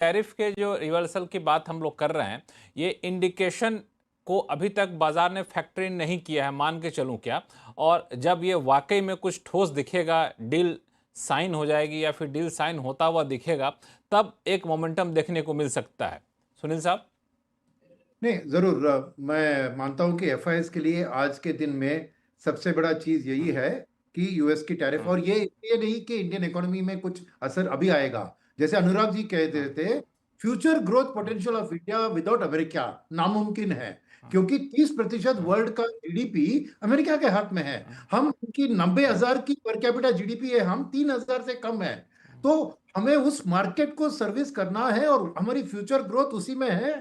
Tariff के जो reversal की बात हम लोग कर रहे हैं, ये इंडिकेशन को अभी तक बाजार ने फैक्टर इन नहीं किया है, मान के चलूं क्या? और जब ये वाकई में कुछ ठोस दिखेगा, डील साइन हो जाएगी या फिर डील साइन होता हुआ दिखेगा, तब एक मोमेंटम देखने को मिल सकता है। सुनील साहब। नहीं, जरूर मैं मानता हूं कि एफआईएस के लिए आज के दिन में सबसे बड़ा चीज यही है कि यूएस की टैरिफ, और ये नहीं कि इंडियन इकोनॉमी में कुछ असर अभी आएगा। जैसे अनुराग जी कहते थे, future growth potential of India without America नामुमकिन है, क्योंकि 30% वर्ल्ड का जीडीपी अमेरिका के हाथ में है। हम उनकी 90,000 की पर कैपिटा जीडीपी है, हम 3,000 से कम है। तो हमें उस मार्केट को सर्विस करना है और हमारी फ्यूचर ग्रोथ उसी में है।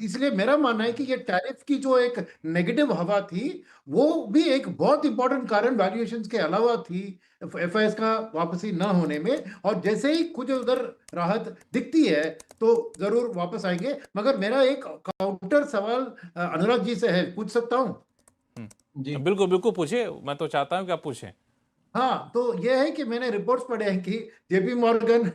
इसलिए मेरा मानना है कि ये टैरिफ की जो एक नेगेटिव हवा थी, वो भी एक बहुत इंपॉर्टेंट कारण वैल्यूएशंस के अलावा थी एफआईएस का वापसी न होने में। और जैसे ही कुछ उधर राहत दिखती है तो जरूर वापस आएंगे। मगर मेरा एक काउंटर सवाल अनुराग जी से है, पूछ सकता हूं? जी बिल्कुल बिल्कुल पूछिए, मैं तो चाहता हूं कि आप पूछें। हाँ, तो ये है कि मैंने रिपोर्ट्स पढ़े हैं कि JP Morgan,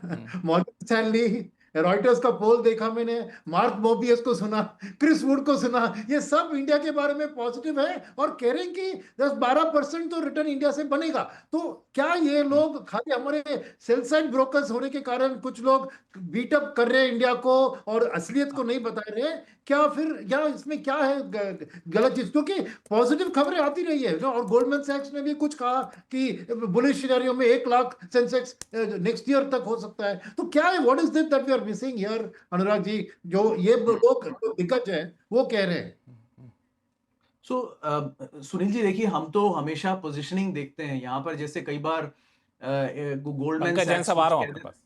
Morgan Stanley, Reuters का पोल देखा मैंने, मार्क मोबियस को सुना, क्रिस वुड को सुना, ये सब इंडिया के बारे में पॉजिटिव है और कह रहे हैं कि 10-12% तो रिटर्न इंडिया से बनेगा। तो क्या ये लोग खाली हमारे सेल साइड ब्रोकर्स होने के कारण कुछ लोग बीटअप कर रहे हैं इंडिया को और असलियत को नहीं बता रहे? क्या फिर या इसमें क्या है गलत चीज? क्योंकि पॉजिटिव खबरें आती रही है ना, और गोल्डमैन सैक्स ने भी कुछ कहा कि बुलिश सिनेरियो में 1 लाख सेंसेक्स नेक्स्ट ईयर तक हो सकता है। तो क्या है, what is this that we are missing here Anurag ji, जो ये लोग जो दिग्गज है वो कह रहे हैं? सुनील जी, देखिए, हम तो हमेशा पोजीशनिंग देखते हैं यहाँ पर। जैसे कई बार गोल्डमैन पंकज जैन सैक्स साहब आ रहा हूं आपके पास।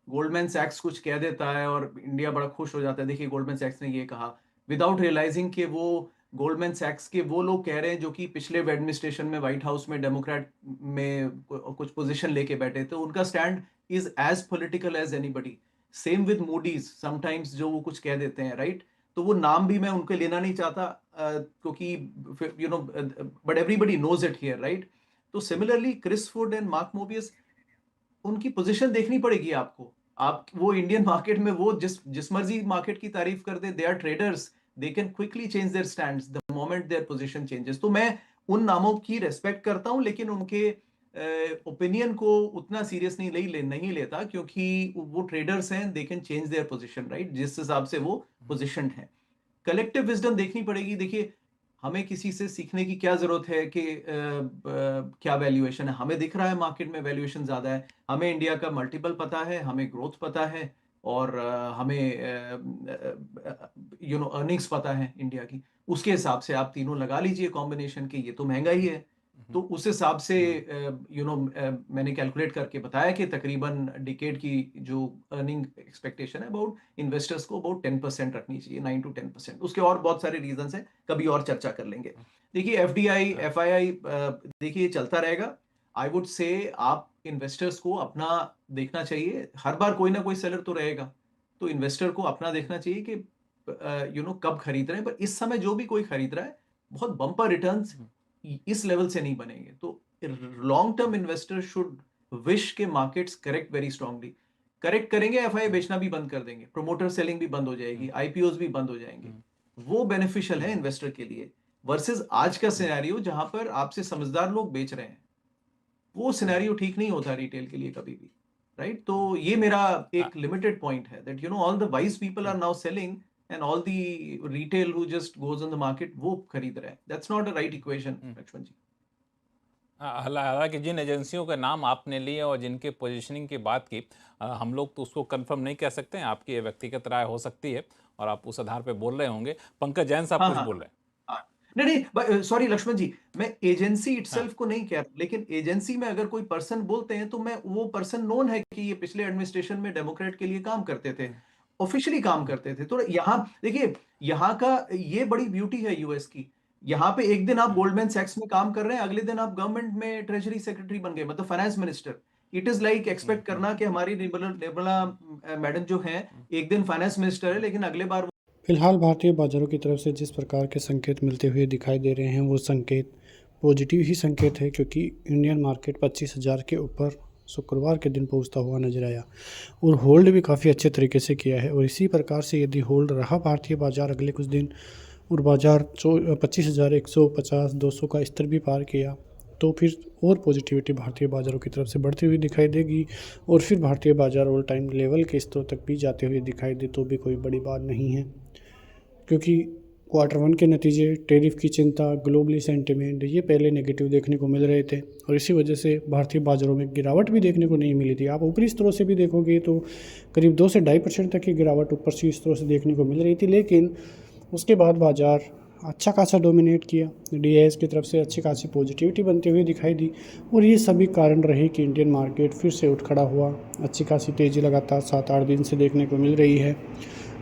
गोल्डमैन सैक्स कुछ कह देता है और इंडिया बड़ा खुश हो जाता है। देखिए, गोल्डमैन सैक्स ने ये कहा विदाउट रियलाइजिंग कि वो गोल्डमैन सैक्स के वो लोग कह रहे हैं जो कि पिछले एडमिनिस्ट्रेशन में व्हाइट हाउस में डेमोक्रेट में कुछ पोजीशन लेके बैठे थे। उनका stand is as political as anybody. Same with Moody's, sometimes जो वो कुछ कह देते हैं, राइट? तो वो नाम भी मैं उनके लेना नहीं चाहता, क्योंकि but everybody knows it here, right? तो similarly Chris Wood and Mark Mobius, उनकी पोजीशन देखनी पड़ेगी आपको। आप वो इंडियन मार्केट में वो जिस मर्जी मार्केट की तारीफ कर दे, they are traders, they can quickly change their stands the moment their position changes. तो मैं उन नामों की रेस्पेक्ट करता हूं, लेकिन उनके ओपिनियन को उतना सीरियस नहीं लेता, क्योंकि वो ट्रेडर्स हैं, they can change their position, right? जिस हिसाब से वो पोजीशनड है। कलेक्टिव विजडम देखनी पड़ेगी। देखिए, हमें किसी से सीखने की क्या जरूरत है कि क्या वैल्यूएशन है। हमें दिख रहा है मार्केट में वैल्यूएशन ज्यादा है, हमें इंडिया का मल्टीपल पता है, हमें ग्रोथ पता है, और हमें अर्निंग्स पता है इंडिया की। उसके हिसाब से आप तीनों लगा लीजिए कॉम्बिनेशन के, ये तो महंगा ही है। तो उस हिसाब से मैंने कैलकुलेट करके बताया कि तकरीबन डिकेड की जो अर्निंग एक्सपेक्टेशन है अबाउट इन्वेस्टर्स को अबाउट 10% रखनी चाहिए, 9 to 10%। उसके और बहुत सारे रीजन है, कभी और चर्चा कर लेंगे। देखिए, एफडीआई एफआईआई, देखिए चलता रहेगा। आई वुड से आप इन्वेस्टर्स को अपना देखना चाहिए। हर बार कोई ना कोई सेलर तो रहेगा, तो इन्वेस्टर को अपना देखना चाहिए कि कब खरीद रहे हैं। पर इस समय जो भी कोई खरीद रहा है, बहुत बम्पर रिटर्न्स इस लेवल से नहीं बनेंगे। तो long term investor should wish के markets correct very strongly. Correct करेंगे, एफआई बेचना भी बंद कर देंगे, प्रोमोटर सेलिंग भी बंद हो जाएगी, आईपीओस भी बंद हो जाएंगे। वो बेनिफिशियल है इन्वेस्टर के लिए, वर्सेस आज का सिनेरियो जहां पर आपसे समझदार लोग बेच रहे हैं। वो सिनेरियो ठीक नहीं होता रिटेल के लिए कभी भी, राइट? तो ये मेरा एक लिमिटेड पॉइंट है that all the wise people are now selling and all the retail who just goes on the market वो खरीद रहे हैं। That's not a right equation, Laxman ji. हालांकि जिन एजेंसियों का नाम आपने लिए और जिनके पोजीशनिंग की बात की, हम लोग तो उसको कंफर्म नहीं कह सकते हैं, आपकी ये व्यक्तिगत राय हो सकती है और आप उस आधार पे बोल रहे होंगे। पंकज जैन साहब हाँ कुछ हाँ बोल रहे हैं। हाँ। नहीं, सॉरी लक्ष्मण जी, मैं एजेंसी हाँ। इटसेल्फ को नहीं कह रहा, लेकिन एजेंसी में अगर कोई पर्सन बोलते हैं तो मैं वो पर्सन नोन है कि ये पिछले एडमिनिस्ट्रेशन में डेमोक्रेट के लिए काम करते थे, ऑफिशियली काम करते थे। तो यहाँ देखिए, यहाँ का ये बड़ी ब्यूटी है यूएस की। यहाँ पे एक दिन आप गोल्डमैन सैक्स में काम कर रहे हैं, अगले दिन आप गवर्नमेंट में ट्रेजरी सेक्रेटरी बन गए, मतलब finance minister. It is like expect करना कि हमारी निर्मला मैडम जो है, एक दिन फाइनेंस मिनिस्टर है, लेकिन अगले बार फिलहाल भारतीय बाजारों की तरफ से जिस प्रकार के संकेत मिलते हुए दिखाई दे रहे हैं वो संकेत पॉजिटिव ही संकेत है, क्योंकि इंडियन मार्केट 25,000 के ऊपर शुक्रवार के दिन पहुंचता हुआ नजर आया और होल्ड भी काफ़ी अच्छे तरीके से किया है। और इसी प्रकार से यदि होल्ड रहा भारतीय बाजार अगले कुछ दिन और बाजार 25,150-200 का स्तर भी पार किया तो फिर और पॉजिटिविटी भारतीय बाज़ारों की तरफ से बढ़ती हुई दिखाई देगी और फिर भारतीय बाज़ार ऑल टाइम लेवल के स्तरों तक भी जाते हुए दिखाई दे तो भी कोई बड़ी बात नहीं है, क्योंकि क्वार्टर 1 के नतीजे, टैरिफ की चिंता, ग्लोबली सेंटिमेंट ये पहले नेगेटिव देखने को मिल रहे थे और इसी वजह से भारतीय बाज़ारों में गिरावट भी देखने को नहीं मिली थी। आप ऊपरी स्तरों से भी देखोगे तो करीब 2 से 2.5% तक की गिरावट ऊपर से स्तरों से देखने को मिल रही थी, लेकिन उसके बाद बाज़ार अच्छा खासा डोमिनेट किया। DIS की तरफ से अच्छी खासी पॉजिटिविटी बनती हुई दिखाई दी और ये सभी कारण रहे कि इंडियन मार्केट फिर से उठ खड़ा हुआ। अच्छी खासी तेज़ी लगातार 7-8 दिन से देखने को मिल रही है।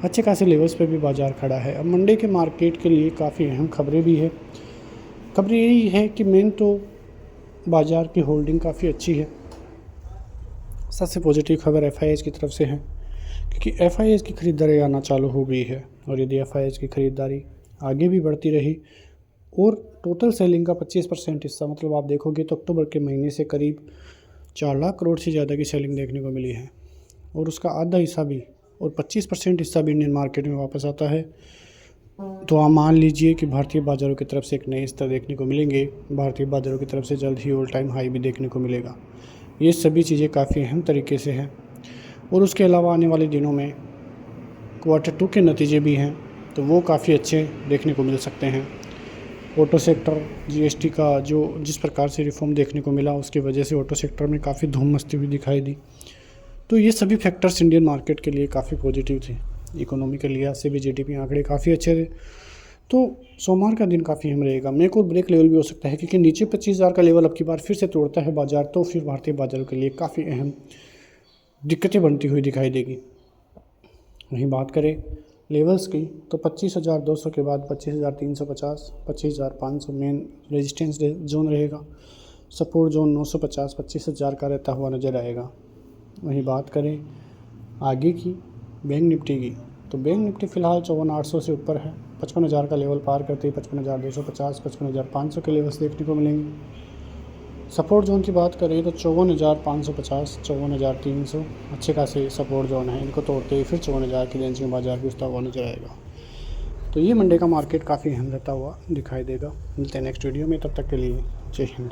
अच्छे खासे लेवल्स पे भी बाज़ार खड़ा है। अब मंडे के मार्केट के लिए काफ़ी अहम खबरें भी है। खबर यही है कि मेन तो बाज़ार की होल्डिंग काफ़ी अच्छी है। सबसे पॉजिटिव खबर FIIs की तरफ से है, क्योंकि FIIs की ख़रीदारी आना चालू हो गई है और यदि FIIs की ख़रीदारी आगे भी बढ़ती रही और टोटल सेलिंग का 25% हिस्सा, मतलब आप देखोगे तो अक्टूबर के महीने से करीब 4 लाख करोड़ से ज़्यादा की सेलिंग देखने को मिली है और उसका आधा हिस्सा भी और 25% हिस्सा भी इंडियन मार्केट में वापस आता है, तो आप मान लीजिए कि भारतीय बाज़ारों की तरफ से एक नए स्तर देखने को मिलेंगे। भारतीय बाज़ारों की तरफ से जल्द ही ऑल टाइम हाई भी देखने को मिलेगा। ये सभी चीज़ें काफ़ी अहम तरीके से हैं और उसके अलावा आने वाले दिनों में क्वार्टर 2 के नतीजे भी हैं, तो वो काफ़ी अच्छे देखने को मिल सकते हैं। ऑटो सेक्टर, GST का जो जिस प्रकार से रिफॉर्म देखने को मिला उसकी वजह से ऑटो सेक्टर में काफ़ी धूम मचती हुई दिखाई दी, तो ये सभी फैक्टर्स इंडियन मार्केट के लिए काफ़ी पॉजिटिव थे। इकोनॉमी के लिहाज से भी GDP आंकड़े काफ़ी अच्छे थे, तो सोमवार का दिन काफ़ी अहम रहेगा। मेरे को ब्रेक लेवल भी हो सकता है, क्योंकि नीचे 25,000 का लेवल अब की बार फिर से तोड़ता है बाज़ार, तो फिर भारतीय बाज़ारों के लिए काफ़ी अहम दिक्कतें बनती हुई दिखाई देगी। वहीं बात करें लेवल्स की तो 25,200 के बाद 25,350, 25,500 मेन रेजिस्टेंस जोन रहेगा। सपोर्ट जोन 950, 25,000 का रहता हुआ नज़र आएगा। वहीं बात करें आगे की बैंक निफ्टी की तो बैंक निफ्टी फ़िलहाल 54,800 से ऊपर है। 55,000 का लेवल पार करते ही 55,250, 55,500 के लेवल्स देखने को मिलेंगे। सपोर्ट जोन की बात करें तो 54,550, 54,300 अच्छे खासे सपोर्ट जोन है। इनको तोड़ते ही फिर 54,000 की रेंज में बाजार घुसता हुआ नजर आएगा। तो ये मंडे का मार्केट काफ़ी अहम रहता हुआ दिखाई देगा। मिलते हैं नेक्स्ट वीडियो में, तब तक के लिए जय हिंद।